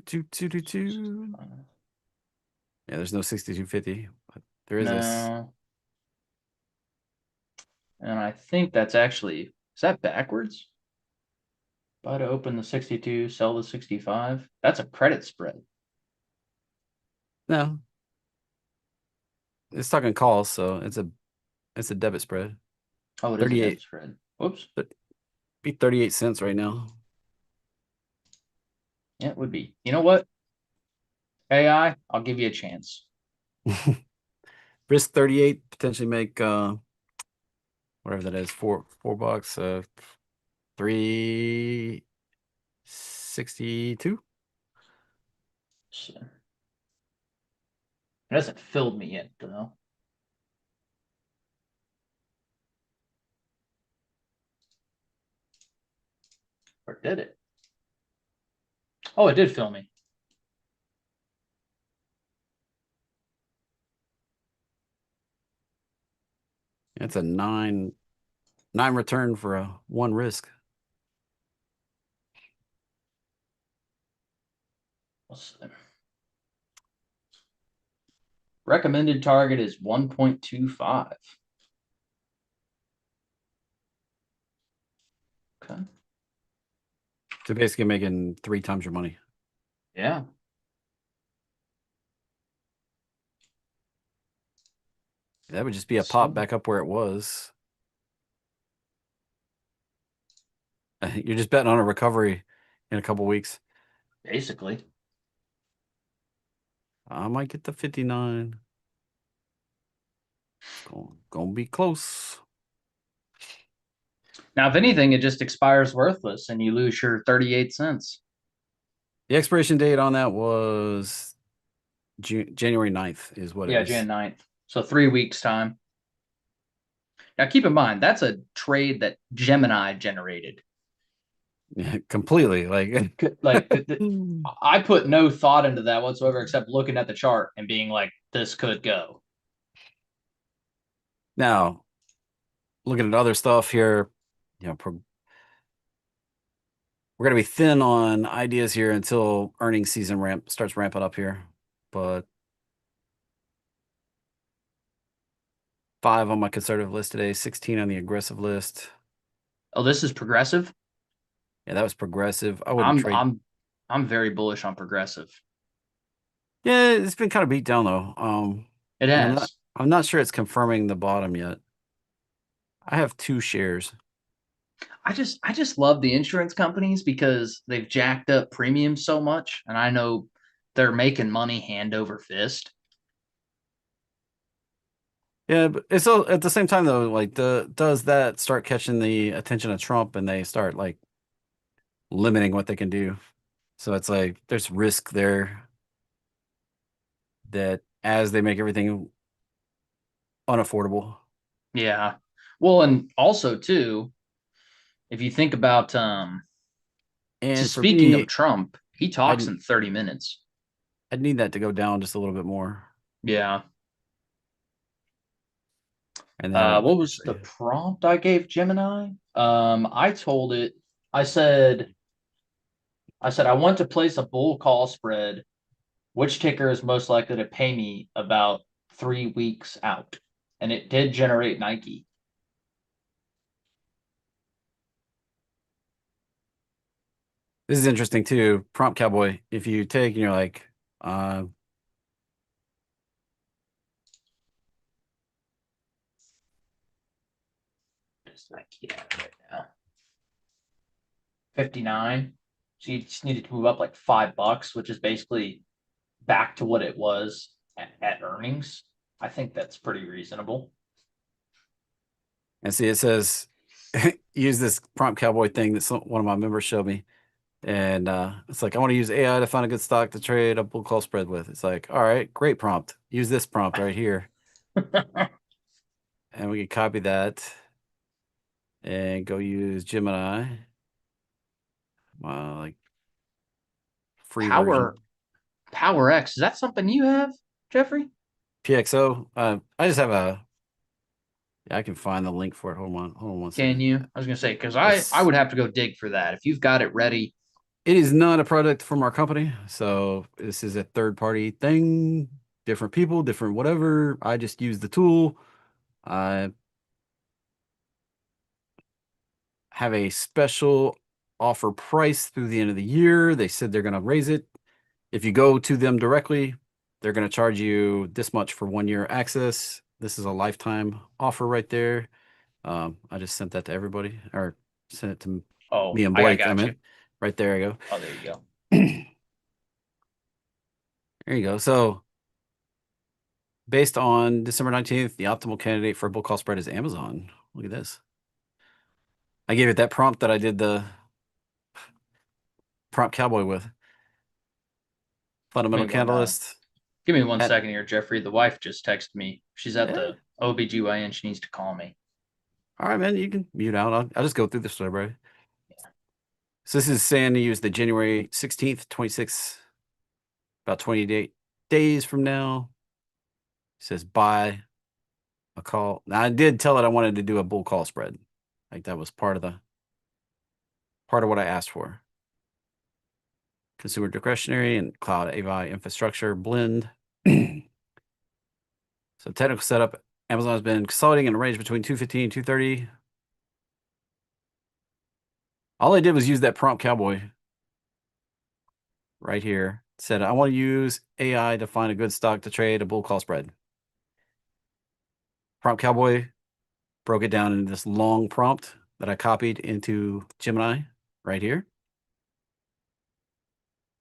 Yeah, there's no 62.50, but there is this. No. And I think that's actually, is that backwards? Buy to open the 62, sell the 65. That's a credit spread. No, it's talking calls, so it's a debit spread. Oh, it is a debit 38, spread. Whoops. but be 38 cents right now. Yeah, it would be. You know what? AI, I'll give you a chance. Risk 38, potentially make whatever that is, four bucks, 362. So, it hasn't filled me yet, though. Or did it? Oh, it did fill me. It's a nine return for a one risk. Recommended target is 1.25. Okay. So basically making 3 times your money. Yeah. That would just be a pop So back up where it was. You're just betting on a recovery in a couple weeks. basically. I might get the 59. It's gonna be close. Now, if anything, it just expires worthless and you lose your 38 cents. The expiration date on that was January 9th is what it Yeah, was. Jan 9th. So 3 weeks' time. Now, keep in mind, that's a trade that Gemini generated. Yeah, completely. Like Like, I put no thought into that whatsoever except looking at the chart and being like, this could go. now, looking at other stuff here, you know, we're gonna be thin on ideas here until earnings season starts ramping up here. But 5 on my conservative list today, 16 on the aggressive list. Oh, this is progressive. Yeah, that was progressive. I wouldn't I'm trade. I'm I'm very bullish on progressive. Yeah, it's been kind of beat down though. It And has. I'm not sure it's confirming the bottom yet. I have 2 shares. I just love the insurance companies because they've jacked up premiums so much, and I know they're making money hand over fist. Yeah, but it's all at the same time though, like does that start catching the attention of Trump and they start like limiting what they can do? So it's like there's risk there that as they make everything unaffordable. Yeah. Well, and also too, if you think about And just for speaking of me, Trump, he talks I'd in 30 minutes. I'd need that to go down just a little bit more. Yeah. And then I would What was the probably prompt I gave Gemini? I told it, I said, I want to place a bull call spread. Which ticker is most likely to pay me about 3 weeks out? And it did generate Nike. this is interesting too. Prompt Cowboy, if you take and you're like, uh, It's Nike right now. 59. So you just needed to move up like $5, which is basically back to what it was at earnings. I think that's pretty reasonable. and see it says use this Prompt Cowboy thing that one of my members showed me. And it's like, I want to use AI to find a good stock to trade a bull call spread with. It's like, all right, great prompt. Use this prompt right here. And we can copy that and go use Gemini, like free Power version. Power X, is that something you have, Jeffrey? PXO. I just have yeah, I can find the link for it. Hold on one Can second. you? I was gonna say because I It's would have to go dig for that. If you've got it ready, it is not a product from our company, so this is a third party thing. Different people, different whatever. I just use the tool. I have a special offer price through the end of the year. They said they're going to raise it. If you go to them directly, they're going to charge you this much for 1 year access. This is a lifetime offer right there. I just sent that to everybody, or sent it to oh, me and I Blake. I got you. meant right there. I go. Oh, there you go. There you go. So based on December 19th, the optimal candidate for a bull call spread is Amazon. Look at this. I gave it that prompt that I did the prompt cowboy with. Give Fundamental me one. Catalyst Give me one at second here, Jeffrey. The wife just texted me. She's at yeah. the OBGYN. She needs to call me. All right, man. You can mute out. I'll just go through this, bro. So this is saying to use the January 16th, 26, about 28 days from now. It says buy a call. Now I did tell it I wanted to do a bull call spread. Like that was part of what I asked for. Consumer discretionary and cloud AI infrastructure blend. So technical setup. Amazon has been consolidating in a range between 215 and 230. All I did was use that prompt cowboy right here. It said I want to use AI to find a good stock to trade a bull call spread. Prompt cowboy broke it down into this long prompt that I copied into Gemini right here.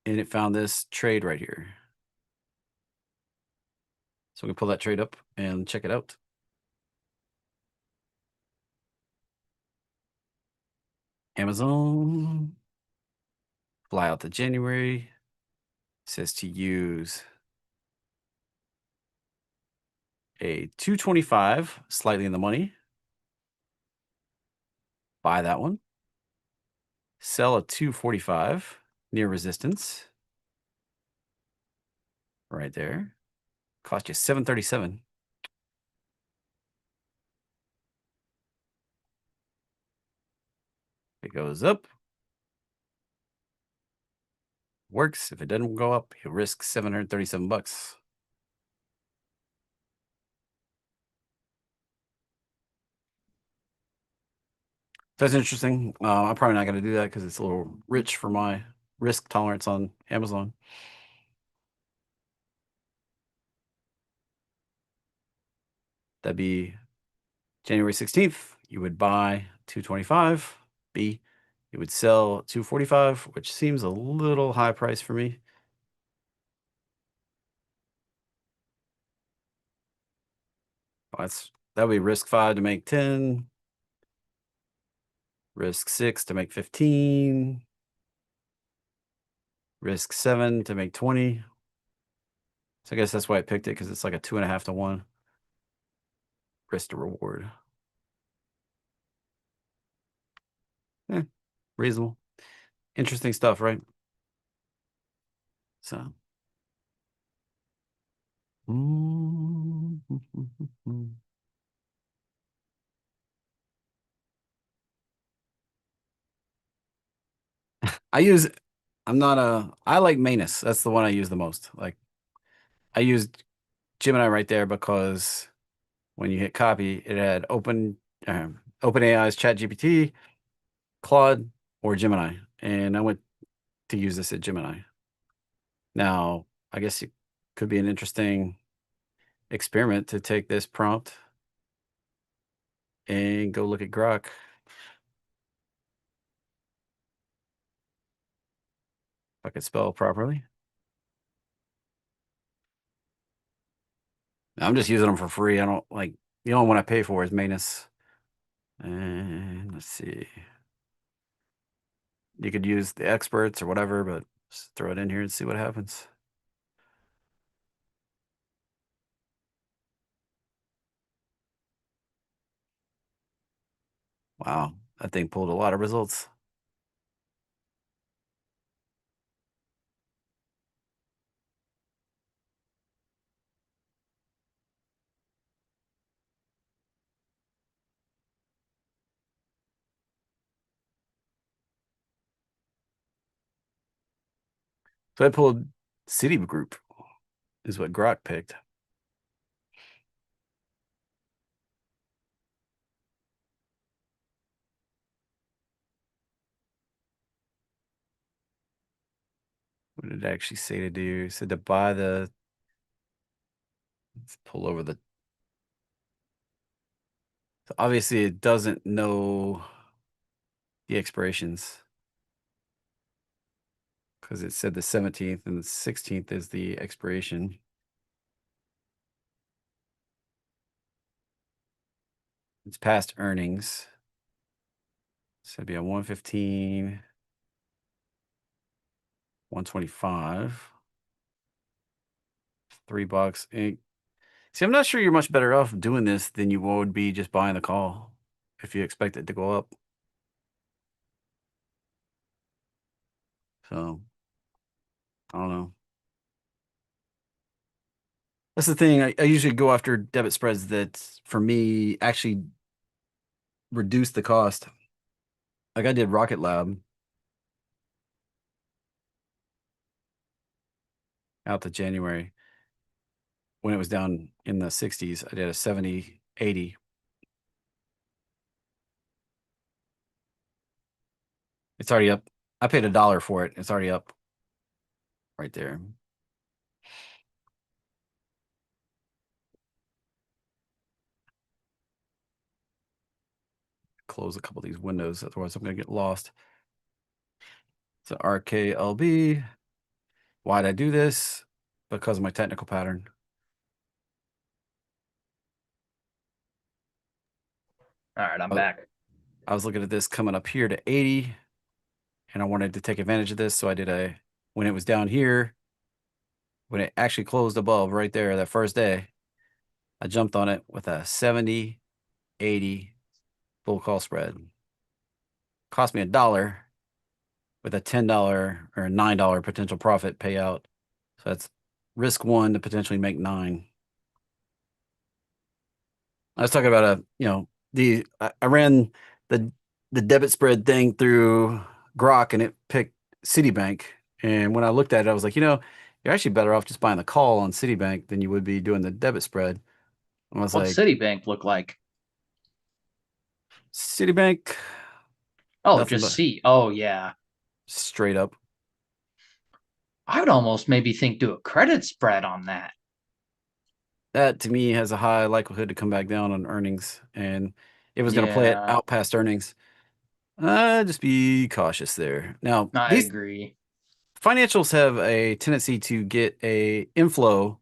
and it found this trade right here. So we can pull that trade up and check it out. Amazon, fly out to January. Says to use a 225, slightly in the money. Buy that one. Sell a 245 near resistance. Right there. Cost you 737. It goes up. Works. If it doesn't go up, you risk 737 bucks. That's interesting. I'm probably not going to do that because it's a little rich for my risk tolerance on Amazon. That'd be January 16th. You would buy 225. B, you would sell 245, which seems a little high price for me. That would be risk 5 to make 10, risk 6 to make 15, risk 7 to make 20. So I guess that's why I picked it, because it's like a 2.5 to 1 risk to reward. Reasonable. Interesting stuff, right? So. I like Manus. That's the one I use the most. Like, I used Gemini right there because when you hit copy, it had OpenAI's ChatGPT, Claude, or Gemini. And I went to use this at Gemini. Now, I guess it could be an interesting experiment to take this prompt and go look at Grok. If I could spell properly. I'm just using them for free. I don't like the only one I pay for is Manus. And let's see. You could use the experts or whatever, but just throw it in here and see what happens. Wow, that thing pulled a lot of results. So I pulled Citigroup is what Grok picked. What did it actually say to do? It said to buy the, let's pull over the, so obviously it doesn't know the expirations because it said the 17th and the 16th is the expiration. It's past earnings. So it'd be a 115, 125, $3. See, I'm not sure you're much better off doing this than you would be just buying the call if you expect it to go up. So I don't know. That's the thing. I usually go after debit spreads that, for me, actually reduce the cost. Like I did Rocket Lab out to January when it was down in the 60s. I did a 70, 80. It's already up. I paid $1 for it. It's already up right there. Close a couple of these windows, otherwise I'm going to get lost. So RKLB. Why'd I do this? Because of my technical pattern. All right, I'm I back. I was looking at this coming up here to 80, and I wanted to take advantage of this. So I did when it was down here, when it actually closed above right there that first day, I jumped on it with a 70, 80 full call spread. Cost me $1 with a $10 or $9 potential profit payout. So that's risk one to potentially make nine. I was talking about I ran the the debit spread thing through Grok and it picked Citibank. And when I looked at it, I was like, you're actually better off just buying the call on Citibank than you would be doing the debit spread. And I was What's like, Citibank look like? Citibank, Oh, nothing just but C. Oh, yeah. straight up. I would almost maybe think do a credit spread on that. That to me has a high likelihood to come back down on earnings. And it was going to play it Yeah, out past earnings. Just be cautious there. Now, I these agree. financials have a tendency to get a inflow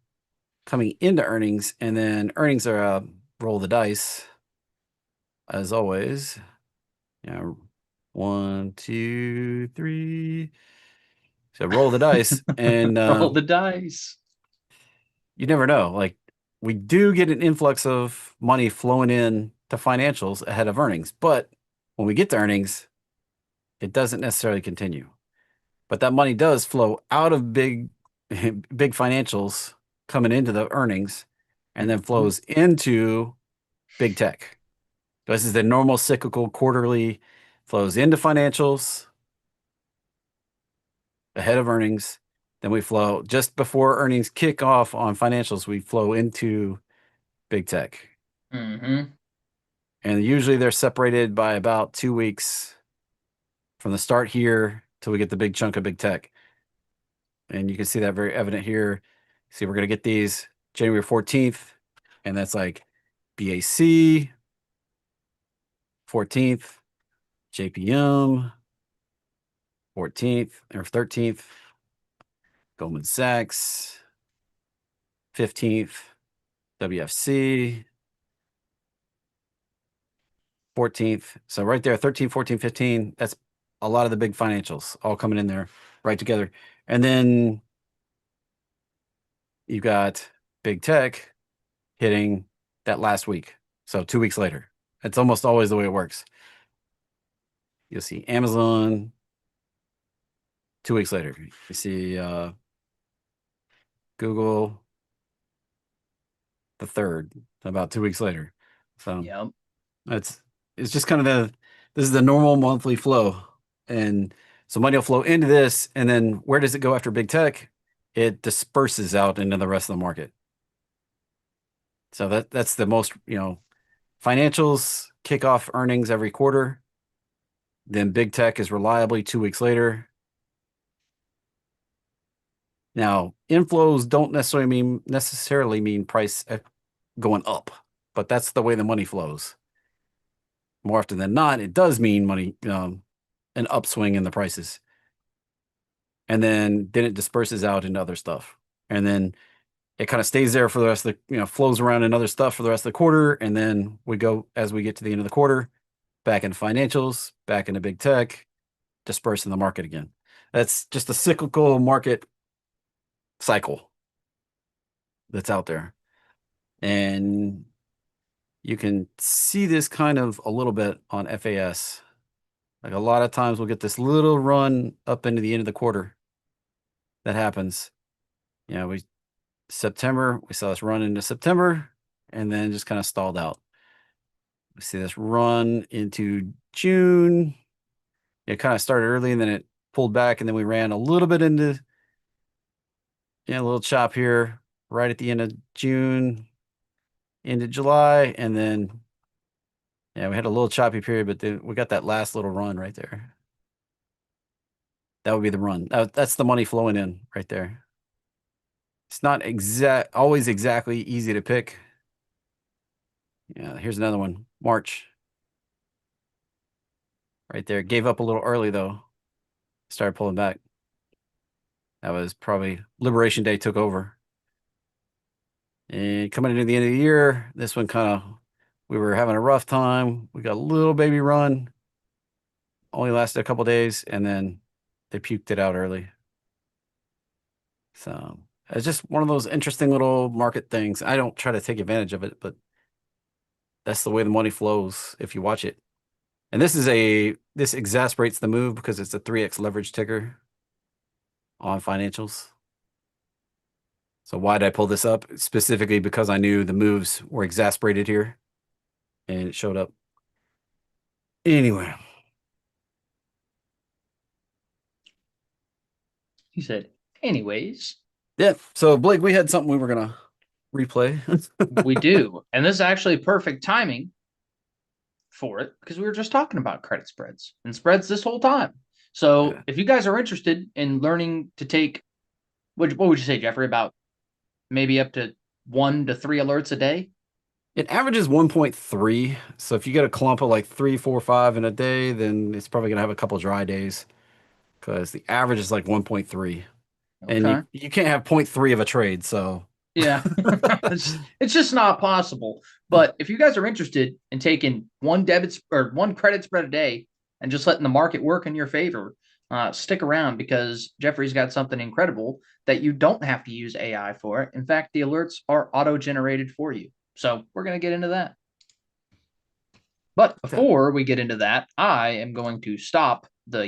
coming into earnings, and then earnings are a roll the dice, as always. Yeah, one, two, three. So roll the dice, and Roll the dice. you never know. Like we do get an influx of money flowing in to financials ahead of earnings, but when we get to earnings, it doesn't necessarily continue. But that money does flow out of big financials coming into the earnings and then Mhm. flows into big tech. This is the normal cyclical quarterly flows into financials ahead of earnings. Then we flow just before earnings kick off on financials, we flow into big tech. Mhm. And usually they're separated by about 2 weeks from the start here till we get the big chunk of big tech. And you can see that very evident here. See, we're going to get these January 14th, and that's like BAC, 14th, JPM, 14th or 13th, Goldman Sachs, 15th, WFC, 14th. So right there, 13, 14, 15, that's a lot of the big financials all coming in there right together. And then you've got big tech hitting that last week. So 2 weeks later. It's almost always the way it works. You'll see Amazon 2 weeks later. You see Google the third, about 2 weeks later. So Yep. it's it's just kind of this is the normal monthly flow. And so money will flow into this, and then where does it go after big tech? It disperses out into the rest of the market. So that's the most, financials kick off earnings every quarter. Then big tech is reliably 2 weeks later. Now, inflows don't necessarily mean price going up, but that's the way the money flows. More often than not, it does mean money, an upswing in the prices, and then it disperses out into other stuff, and then it kind of stays there for the rest of the, flows around in other stuff for the rest of the quarter, and then we go as we get to the end of the quarter, back into financials, back into big tech, disperse in the market again. That's just a cyclical market cycle that's out there. And you can see this kind of a little bit on FAS. Like a lot of times we'll get this little run up into the end of the quarter that happens. We September, we saw this run into September and then just kind of stalled out. We see this run into June. It kind of started early and then it pulled back and then we ran a little bit into a little chop here right at the end of June into July and then we had a little choppy period, but then we got that last little run right there. That would be the run. That's the money flowing in right there. It's not always exactly easy to pick. Yeah, here's another one. March right there. Gave up a little early though. Started pulling back. That was probably Liberation Day took over. And coming into the end of the year, this one kind of, we were having a rough time. We got a little baby run, only lasted a couple days, and then they puked it out early. So it's just one of those interesting little market things. I don't try to take advantage of it, but that's the way the money flows if you watch it. And this exasperates the move because it's a 3x leverage ticker on financials. So why did I pull this up? Specifically because I knew the moves were exasperated here and it showed up. Anyway, He said, anyways, yeah. So Blake, we had something we were gonna replay. we do. And this is actually perfect timing for it because we were just talking about credit spreads and spreads this whole time. So Yeah. if you guys are interested in learning to take, what would you say, Jeffrey, about maybe up to 1 to 3 alerts a day? It averages 1.3. So if you get a clump of like 3, 4, 5 in a day, then it's probably gonna have a couple dry days because the average is like 1.3. And you Okay. you can't have point 0.3 of a trade. So Yeah, it's just not possible. But if you guys are interested in taking one debit or one credit spread a day and just letting the market work in your favor, stick around because Jeffrey's got something incredible that you don't have to use AI for. In fact, the alerts are auto generated for you. So we're going to get into that. But yeah. before we get into that, I am going to stop the